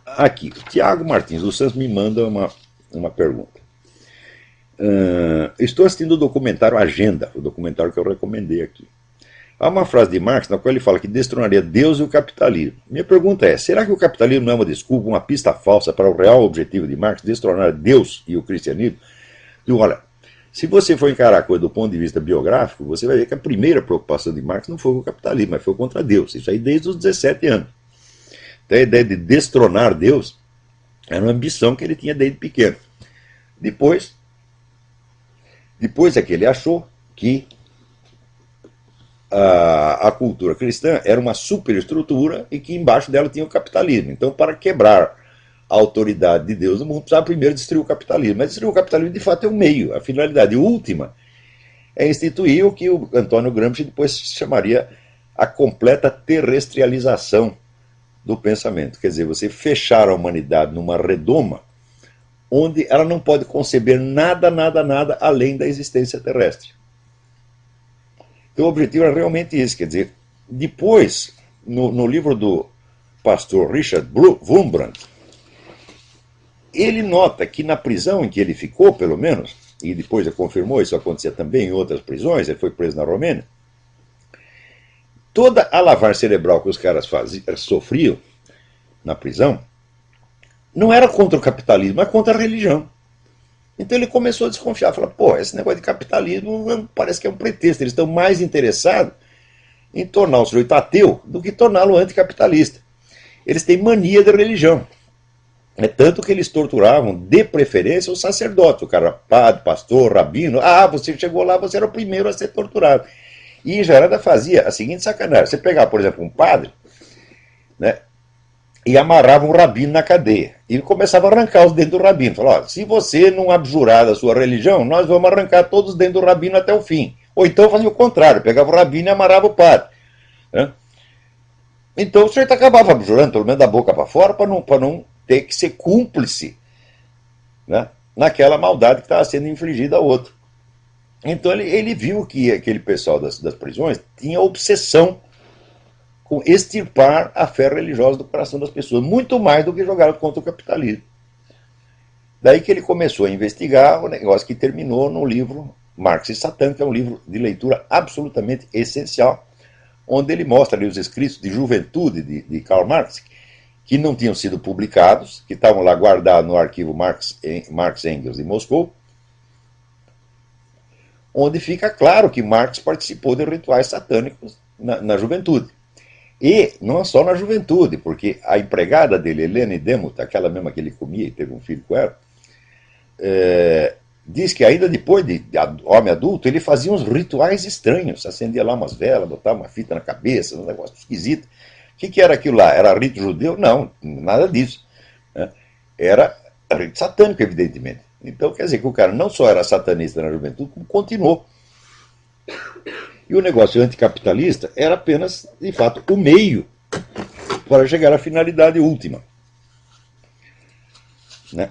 Aqui, o Tiago Martins dos Santos me manda uma pergunta. Estou assistindo o documentário Agenda, o documentário que eu recomendei aqui. Há uma frase de Marx na qual ele fala que destronaria Deus e o capitalismo. Minha pergunta é, será que o capitalismo não é uma desculpa, uma pista falsa para o real objetivo de Marx, destronar Deus e o cristianismo? E olha, se você for encarar a coisa do ponto de vista biográfico, você vai ver que a primeira preocupação de Marx não foi com o capitalismo, mas foi contra Deus. Isso aí desde os 17 anos. Então a ideia de destronar Deus era uma ambição que ele tinha desde pequeno. Depois é que ele achou que a cultura cristã era uma superestrutura e que embaixo dela tinha o capitalismo. Então, para quebrar a autoridade de Deus no mundo, precisava primeiro destruir o capitalismo. Mas destruir o capitalismo, de fato, é um meio. A finalidade última é instituir o que o Antônio Gramsci depois chamaria a completa terrestrialização do pensamento. Quer dizer, você fechar a humanidade numa redoma onde ela não pode conceber nada além da existência terrestre. Então o objetivo é realmente esse, quer dizer, depois, no livro do pastor Richard Wurmbrand, ele nota que na prisão em que ele ficou, pelo menos, e depois ele confirmou, isso acontecia também em outras prisões, ele foi preso na Romênia, toda a lavagem cerebral que os caras sofriam na prisão não era contra o capitalismo, mas contra a religião. Então ele começou a desconfiar, falou, pô, esse negócio de capitalismo parece que é um pretexto, eles estão mais interessados em tornar o sujeito ateu do que torná-lo anticapitalista. Eles têm mania de religião. É tanto que eles torturavam, de preferência, os sacerdotes, o cara padre, pastor, rabino, você chegou lá, você era o primeiro a ser torturado. E Jarada fazia a seguinte sacanagem, você pegava, por exemplo, um padre, né, e amarrava um rabino na cadeia. E começava a arrancar os dentes do rabino. Falava, se você não abjurar da sua religião, nós vamos arrancar todos os dentes do rabino até o fim. Ou então fazia o contrário, pegava o rabino e amarrava o padre. Né? Então o sujeito acabava abjurando, pelo menos da boca para fora, para não ter que ser cúmplice, né, naquela maldade que estava sendo infligida a outro. Então ele viu que aquele pessoal das prisões tinha obsessão com extirpar a fé religiosa do coração das pessoas, muito mais do que jogar contra o capitalismo. Daí que ele começou a investigar o negócio que terminou no livro Marx e Satã, que é um livro de leitura absolutamente essencial, onde ele mostra ali os escritos de juventude de Karl Marx, que não tinham sido publicados, que estavam lá guardados no arquivo Marx Engels em Moscou, onde fica claro que Marx participou de rituais satânicos na juventude. E não só na juventude, porque a empregada dele, Helene Demuth, aquela mesma que ele comia e teve um filho com ela, diz que ainda depois de homem adulto, ele fazia uns rituais estranhos, acendia lá umas velas, botava uma fita na cabeça, um negócio esquisito. O que era aquilo lá? Era rito judeu? Não, nada disso. Né? Era rito satânico, evidentemente. Então quer dizer que o cara não só era satanista na juventude, como continuou. E o negócio anticapitalista era apenas, de fato, o meio para chegar à finalidade última. Né?